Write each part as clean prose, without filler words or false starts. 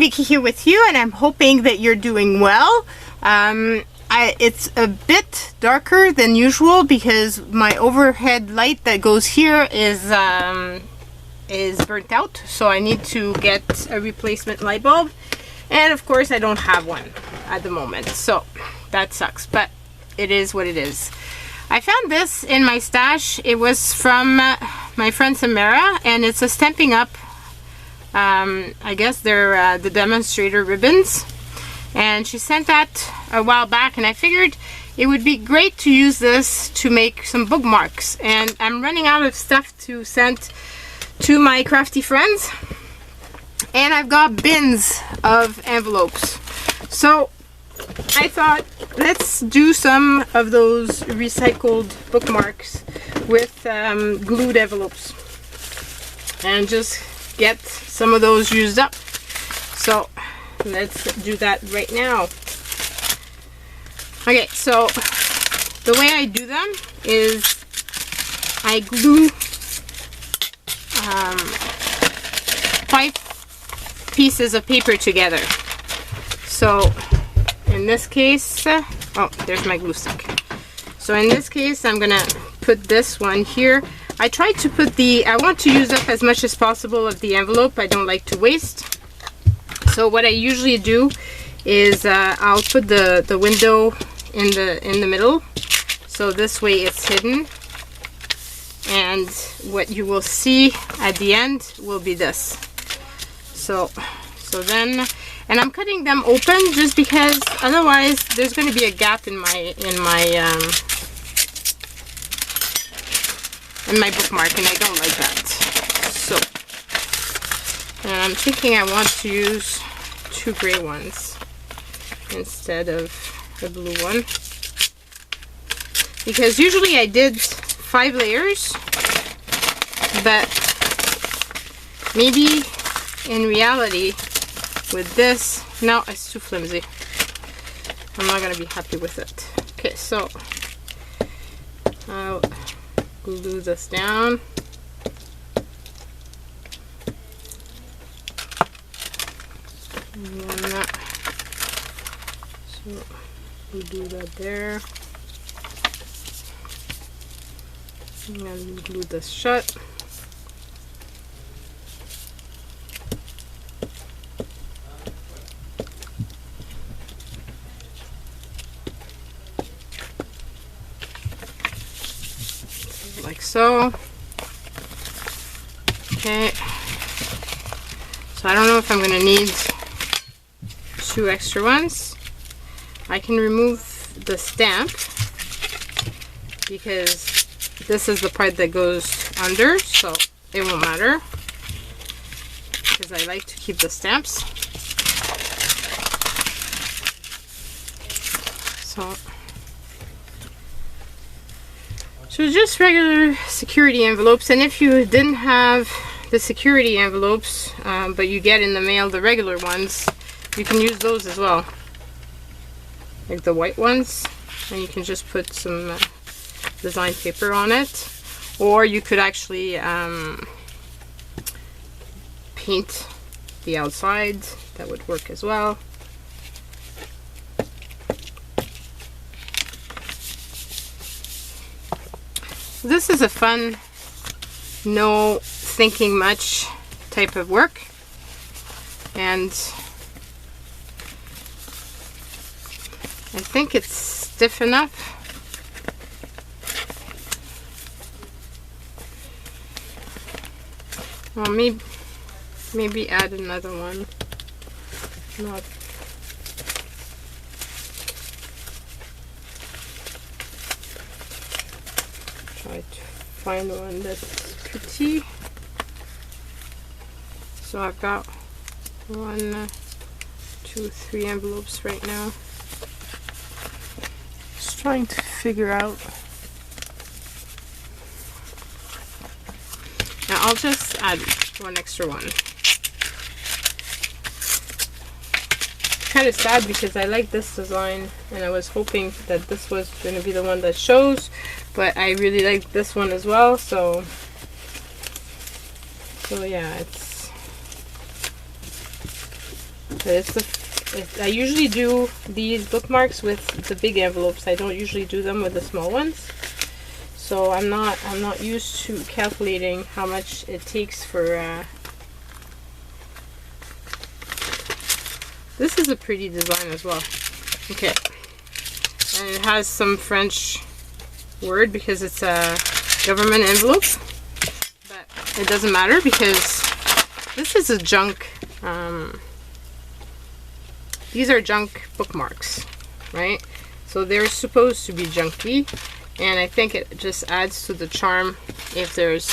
Vicky here with you, and I'm hoping that you're doing well. It's a bit darker than usual because my overhead light that goes here is burnt out, so I need to get a replacement light bulb, and of course I don't have one at the moment, so that sucks, but it is what it is. I found this in my stash. It was from my friend Samara, and it's a Stampin' Up. I guess they're the demonstrator ribbons, and she sent that a while back, and I figured it would be great to use this to make some bookmarks, and I'm running out of stuff to send to my crafty friends, and I've got bins of envelopes, so I thought let's do some of those recycled bookmarks with glued envelopes and just get some of those used up. So let's do that right now. Okay, so the way I do them is I glue 5 pieces of paper together. So in this case, oh, there's my glue stick. So in this case, I'm gonna put this one here. I tried to put I want to use up as much as possible of the envelope. I don't like to waste. So what I usually do is I'll put the window in the middle, so this way it's hidden, and what you will see at the end will be this. So then, and I'm cutting them open just because otherwise there's going to be a gap in my bookmark, and I don't like that. So, and I'm thinking I want to use 2 gray ones instead of the blue one, because usually I did 5 layers, but maybe in reality with this, no, it's too flimsy. I'm not gonna be happy with it. Okay, so I'll glue this down. So we'll do that there. I'm gonna glue this shut. Like so. Okay. So I don't know if I'm gonna need 2 extra ones. I can remove the stamp because this is the part that goes under, so it won't matter because I like to keep the stamps. So just regular security envelopes, and if you didn't have the security envelopes but you get in the mail the regular ones, you can use those as well, like the white ones, and you can just put some design paper on it, or you could actually paint the outside. That would work as well. This is a fun, no thinking much type of work, and I think it's stiff enough. Well, maybe add another one. Not. Try to find one that's pretty. So I've got 1, 2, 3 envelopes right now. Just trying to figure out. Now I'll just add 1 extra one. Kind of sad because I like this design and I was hoping that this was going to be the one that shows, but I really like this one as well, so yeah, it's But I usually do these bookmarks with the big envelopes. I don't usually do them with the small ones. So I'm not used to calculating how much it takes for this is a pretty design as well. Okay. And it has some French word because it's a government envelope. But it doesn't matter because this is a junk these are junk bookmarks, right? So they're supposed to be junky, and I think it just adds to the charm if there's,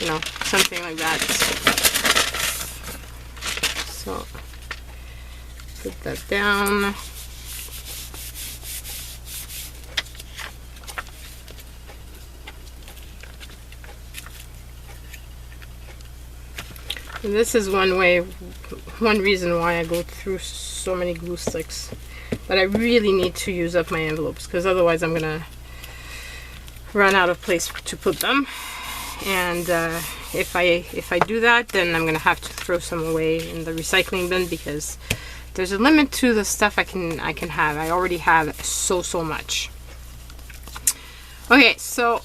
you know, something like that. So put that down. And this is one reason why I go through so many glue sticks. But I really need to use up my envelopes because otherwise I'm gonna run out of place to put them. And if I do that, then I'm gonna have to throw some away in the recycling bin because there's a limit to the stuff I can have. I already have so much. Okay, so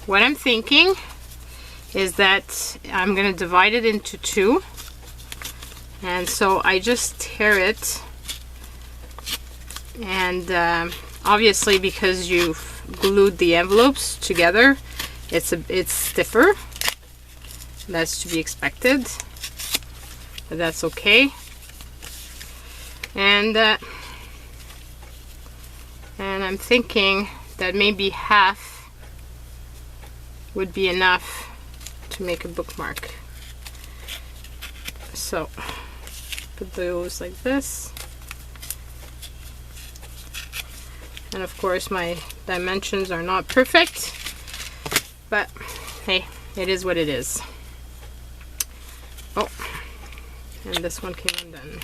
what I'm thinking is that I'm going to divide it into two, and so I just tear it, and obviously because you've glued the envelopes together, it's stiffer. That's to be expected, but that's okay. And I'm thinking that maybe half would be enough to make a bookmark. So put those like this, and of course my dimensions are not perfect, but hey, it is what it is. Oh, and this one came undone.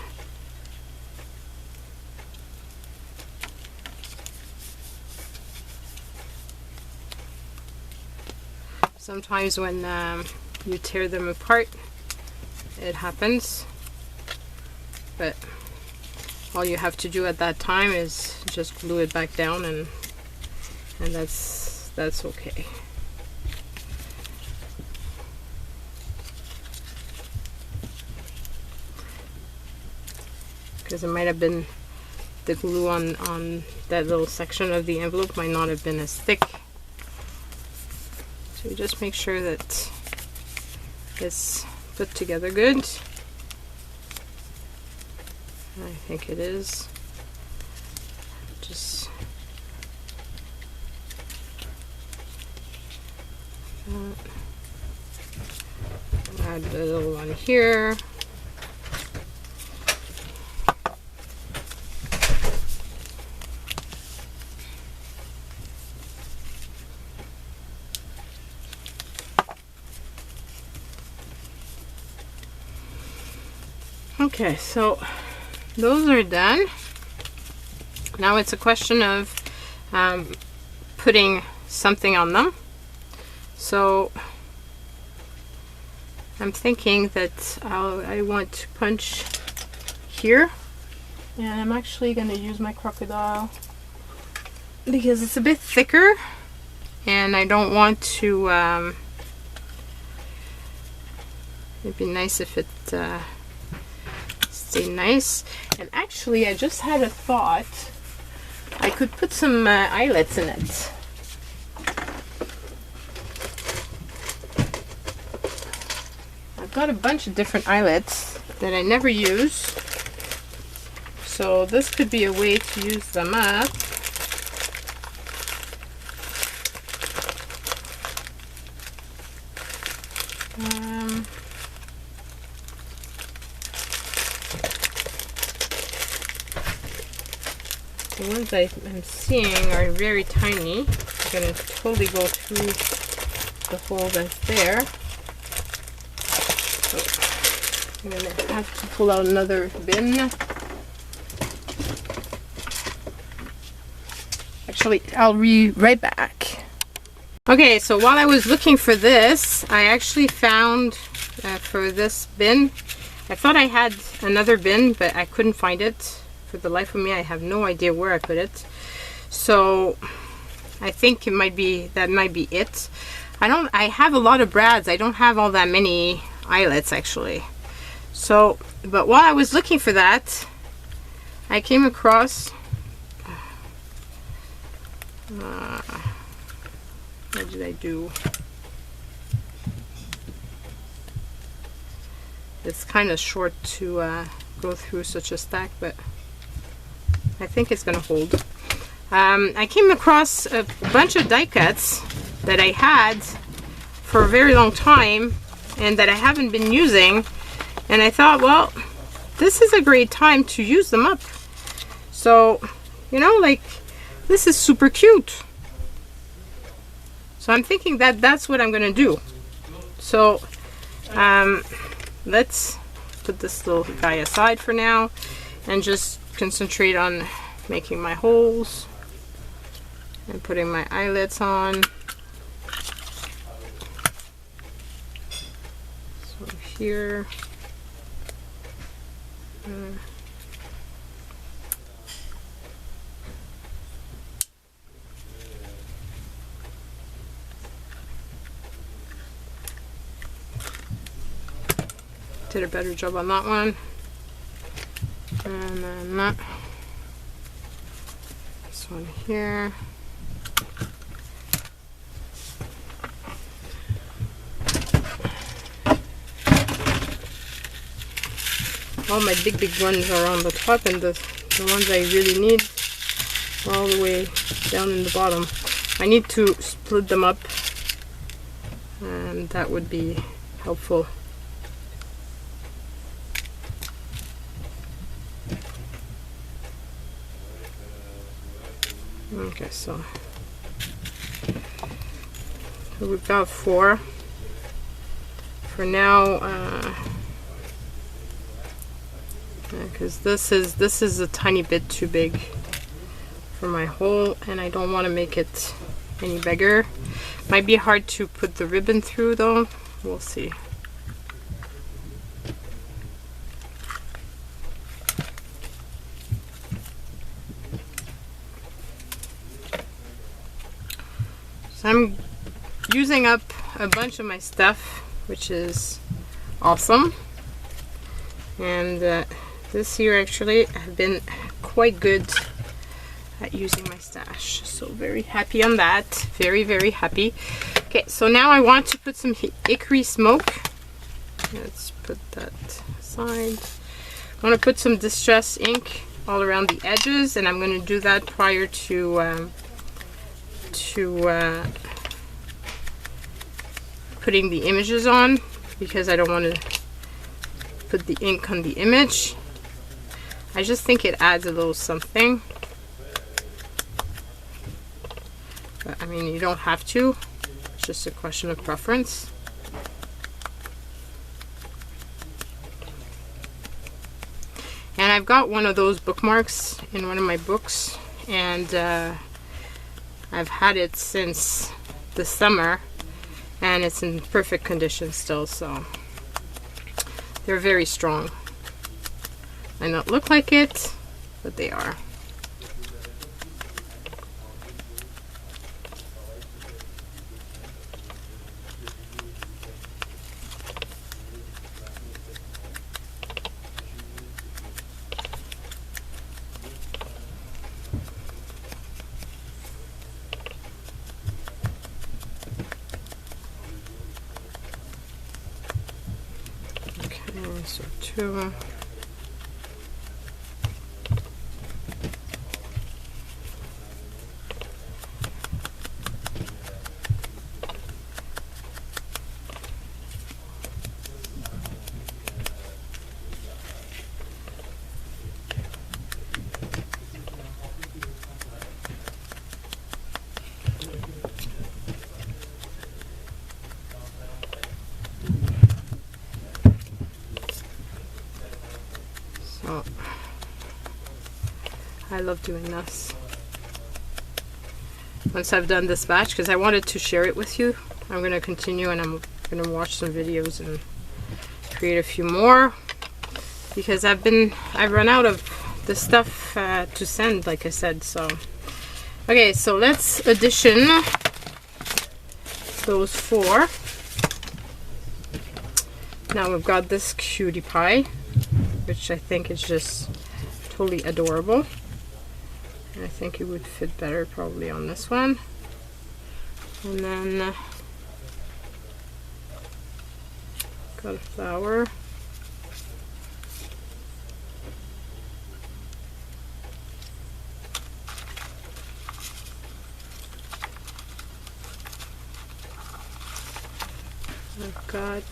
Sometimes when you tear them apart, it happens, but all you have to do at that time is just glue it back down, and that's okay. Because it might have been the glue on that little section of the envelope might not have been as thick. So just make sure that it's put together good. I think it is. Just add the little one here. Okay, so those are done. Now it's a question of putting something on them. So I'm thinking that I want to punch here, and I'm actually going to use my crocodile because it's a bit thicker, and I don't want to it'd be nice if it stay nice. And actually I just had a thought, I could put some eyelets in it. I've got a bunch of different eyelets that I never use, so this could be a way to use them up. The ones I'm seeing are very tiny. I'm going to totally go through the hole that's there. So I'm going to have to pull out another bin. Actually, I'll be right back. Okay, so while I was looking for this, I actually found for this bin, I thought I had another bin, but I couldn't find it. For the life of me, I have no idea where I put it. So I think that might be it. I have a lot of brads. I don't have all that many eyelets actually. So, but while I was looking for that, I came across what did I do? It's kind of short to go through such a stack, but I think it's gonna hold. I came across a bunch of die cuts that I had for a very long time and that I haven't been using, and I thought, well, this is a great time to use them up. So, you know, like, this is super cute. So I'm thinking that that's what I'm gonna do. So let's put this little guy aside for now and just concentrate on making my holes and putting my eyelets on. So here, did a better job on that one, and then that. This one here. All my big ones are on the top, and the ones I really need are all the way down in the bottom. I need to split them up, and that would be helpful. Okay, so we've got 4 for now, because this is a tiny bit too big for my hole, and I don't want to make it any bigger. Might be hard to put the ribbon through though. We'll see. So I'm using up a bunch of my stuff, which is awesome. And this year actually I've been quite good at using my stash. So very happy on that. Very, very happy. Okay, so now I want to put some hickory smoke. Let's put that aside. I want to put some distress ink all around the edges, and I'm going to do that prior to putting the images on, because I don't want to put the ink on the image. I just think it adds a little something, but I mean, you don't have to. It's just a question of preference. And I've got one of those bookmarks in one of my books, and I've had it since the summer, and it's in perfect condition still, so they're very strong. Might not look like it, but they are. So 2. I love doing this. Once I've done this batch, because I wanted to share it with you, I'm going to continue, and I'm going to watch some videos and create a few more. because I've run out of the stuff to send, like I said. So okay, so let's addition those 4. Now we've got this cutie pie, which I think is just totally adorable. And I think it would fit better probably on this one. And then got a flower. I've got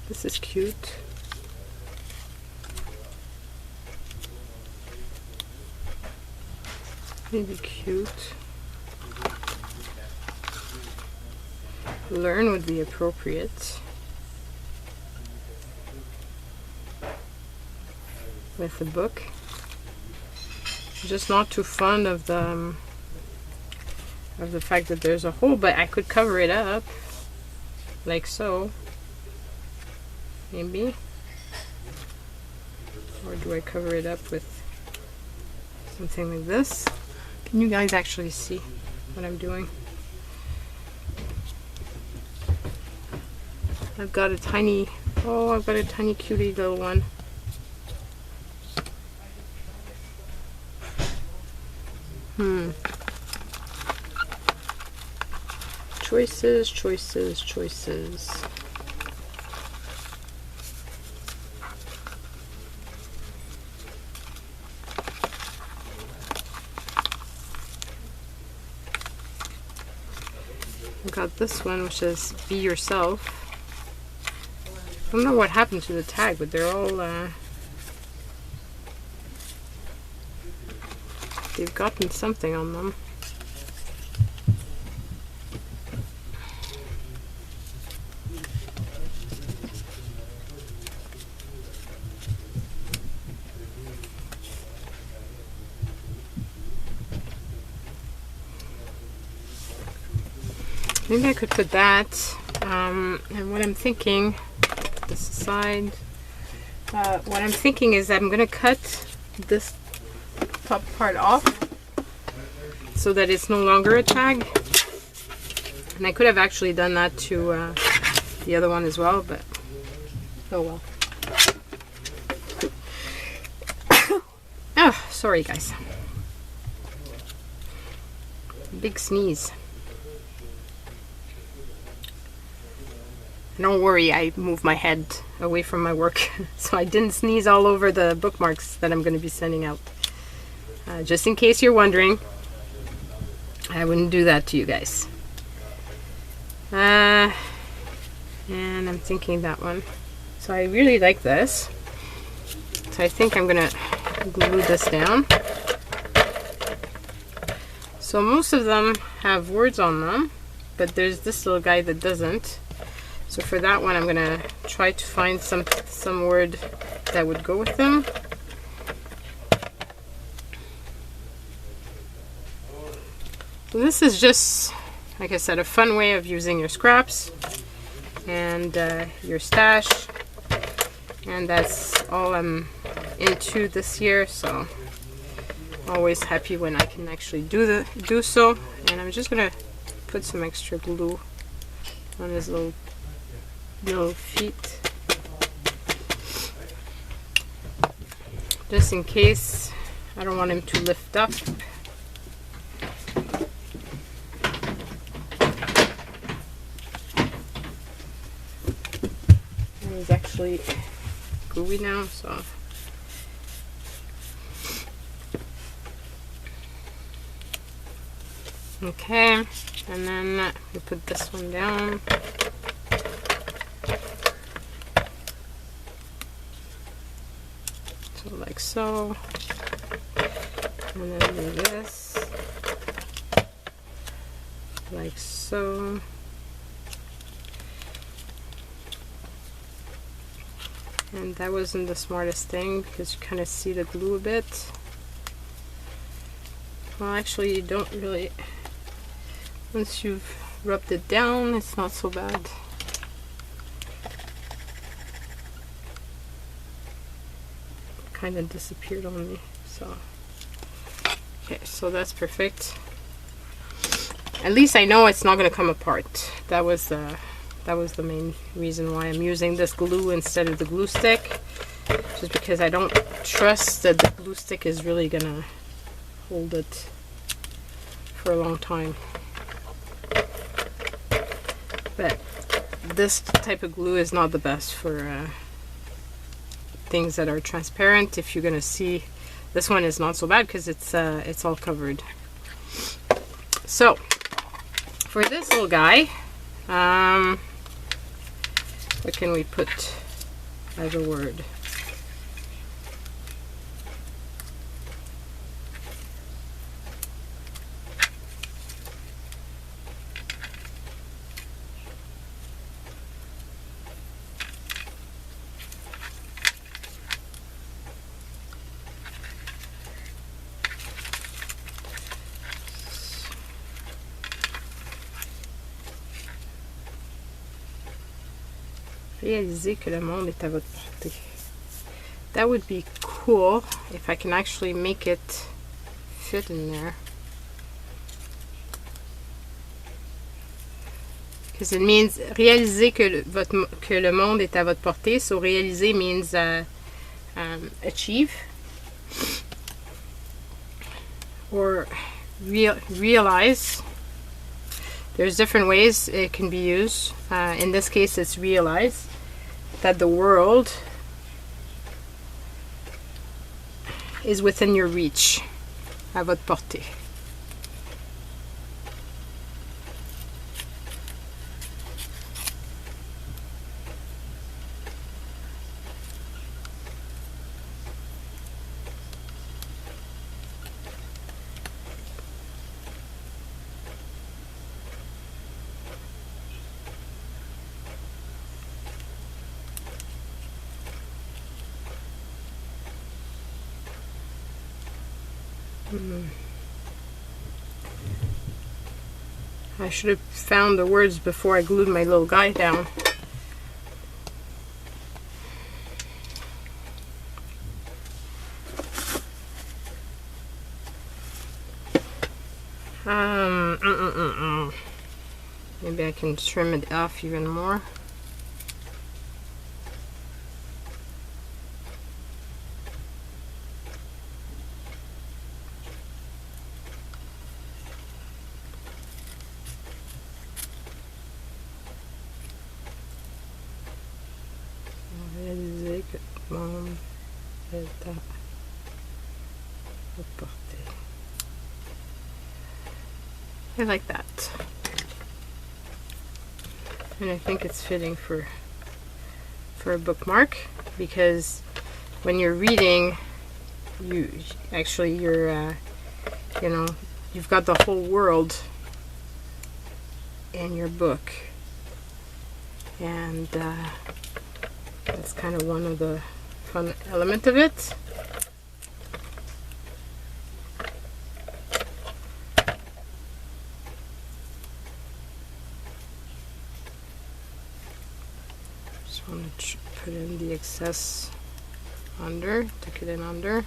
this is cute. Maybe cute. Learn would be appropriate with the book. I'm just not too fond of the fact that there's a hole, but I could cover it up like so, maybe. Or do I cover it up with something like this? Can you guys actually see what I'm doing? I've got a tiny cutie little one. Choices, choices, choices. I got this one, which is Be Yourself. I don't know what happened to the tag, but they're all they've gotten something on them. Maybe I could put that, and what I'm thinking, put this aside, what I'm thinking is I'm going to cut this top part off so that it's no longer a tag. And I could have actually done that to the other one as well, but oh well. Oh, sorry guys. Big sneeze. Don't worry, I moved my head away from my work so I didn't sneeze all over the bookmarks that I'm going to be sending out. Just in case you're wondering, I wouldn't do that to you guys. And I'm thinking that one. So I really like this. So I think I'm going to glue this down. So most of them have words on them, but there's this little guy that doesn't. So for that one, I'm gonna try to find some word that would go with them. So this is just, like I said, a fun way of using your scraps and your stash, and that's all I'm into this year. So always happy when I can actually do so. And I'm just gonna put some extra glue on his little feet, just in case. I don't want him to lift up. And he's actually gooey now, so okay. And then we put this one down. Like so, and then do this like so, and that wasn't the smartest thing because you kind of see the glue a bit. Well, actually you don't really, once you've rubbed it down, it's not so bad. kind of disappeared on me. So okay, so that's perfect. At least I know it's not going to come apart. That was the main reason why I'm using this glue instead of the glue stick. Just because I don't trust that the glue stick is really going to hold it for a long time. But this type of glue is not the best for things that are transparent. If you're going to see, this one is not so bad because it's all covered. So for this little guy, what can we put as a word? Réaliser que le monde est à votre portée. That would be cool if I can actually make it fit in there. Because it means réaliser que le monde est à votre portée. So réaliser means achieve. Or realize. There's different ways it can be used. In this case, it's realize that the world is within your reach, à votre portée. I should have found the words before I glued my little guy down. Maybe I can trim it off even more. I like that, and I think it's fitting for a bookmark, because when you're reading, you're you know, you've got the whole world in your book, and that's kind of one of the fun element of it. Just want to put in the excess under, tuck it in under.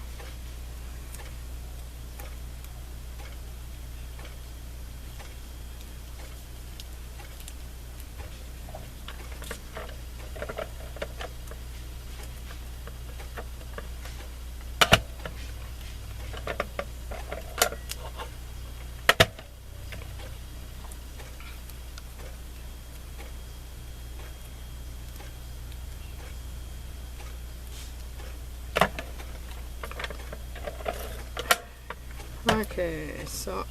Okay, so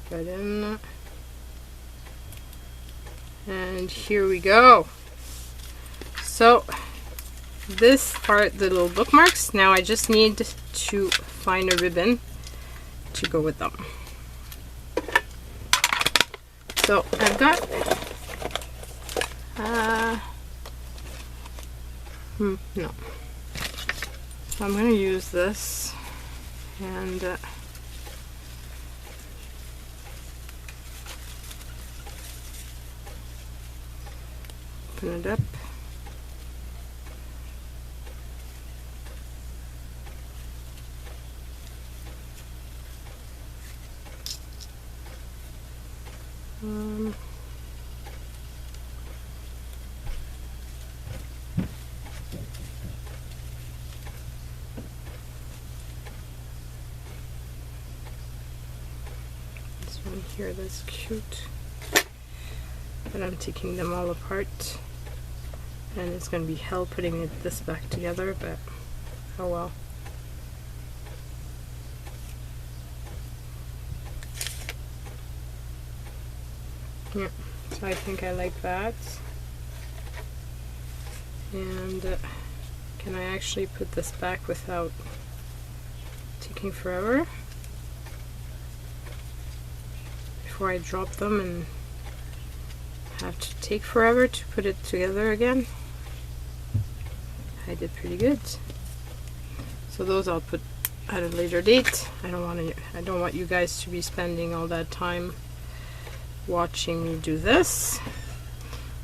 put that in, and here we go. So this part, the little bookmarks, now I just need to find a ribbon to go with them. So I've got no, so I'm going to use this and open it up. And here, that's cute. But I'm taking them all apart. And it's going to be hell putting this back together, but oh well. Yeah, so I think I like that. And can I actually put this back without taking forever? Before I drop them and have to take forever to put it together again. I did pretty good. So those I'll put at a later date. I don't want you guys to be spending all that time watching me do this.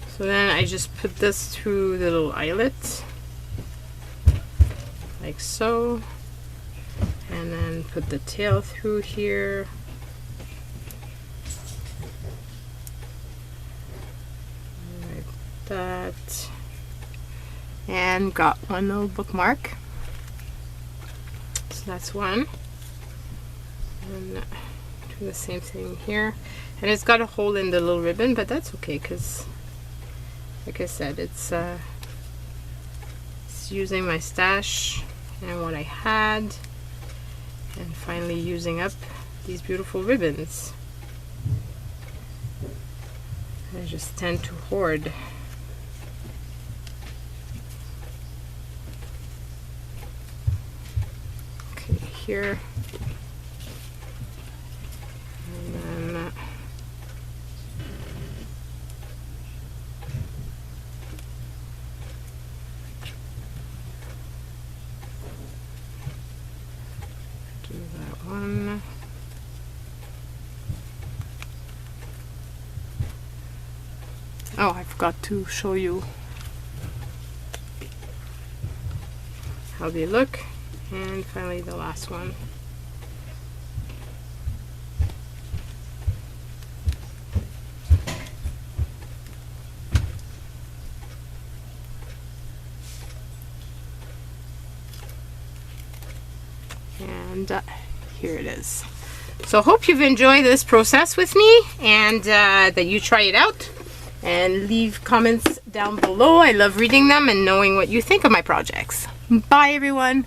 So then I just put this through the little eyelet, like so, and then put the tail through here. Like that. And got one little bookmark. So that's one. And do the same thing here. And it's got a hole in the little ribbon, but that's okay because, like I said, it's using my stash and what I had, and finally using up these beautiful ribbons. I just tend to hoard. Okay, here. And then do that one. Oh, I forgot to show you how they look. And finally the last one. And here it is. So hope you've enjoyed this process with me, and that you try it out and leave comments down below. I love reading them and knowing what you think of my projects. Bye everyone.